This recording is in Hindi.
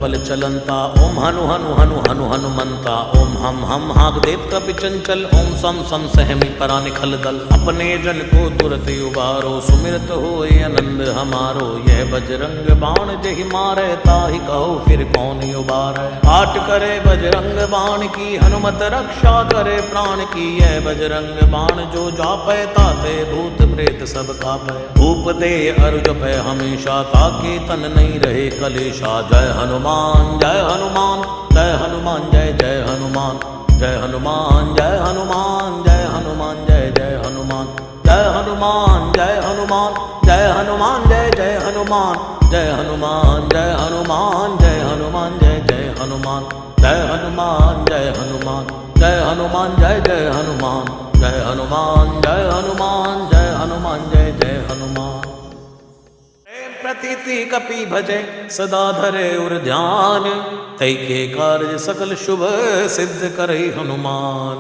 बल चलंता ओम हनु हनु हनु हनु हनुमंता ओम हम हाग देव कपि चंचल ओम सम सम सहमी परा निखल दल अपने जन को तुरत उबारो सुमिरत हो आनंद हमारो यह बजरंग बाण जहि मारे ताहि कहो फिर कौन उबारे पाठ करे बजरंग बाण की हनुमत रक्षा करे प्राण की यह बजरंग बाण जो जापै ताते भूत प्रेत सब कापै भूप दे अरु जपै हमेशा ताके तन नहीं रहे कलेशा जय हनुमान जय हनुमान जय हनुमान जय जय हनुमान जय हनुमान जय हनुमान जय हनुमान जय जय हनुमान जय हनुमान जय हनुमान जय हनुमान जय जय हनुमान जय हनुमान जय हनुमान जय हनुमान जय जय हनुमान जय हनुमान जय हनुमान जय हनुमान जय जय हनुमान जय हनुमान जय हनुमान जय हनुमान जय जय हनुमान प्रतीति कपि भजे सदा धरे उर ध्यान तै के कार्य सकल शुभ सिद्ध करे हनुमान।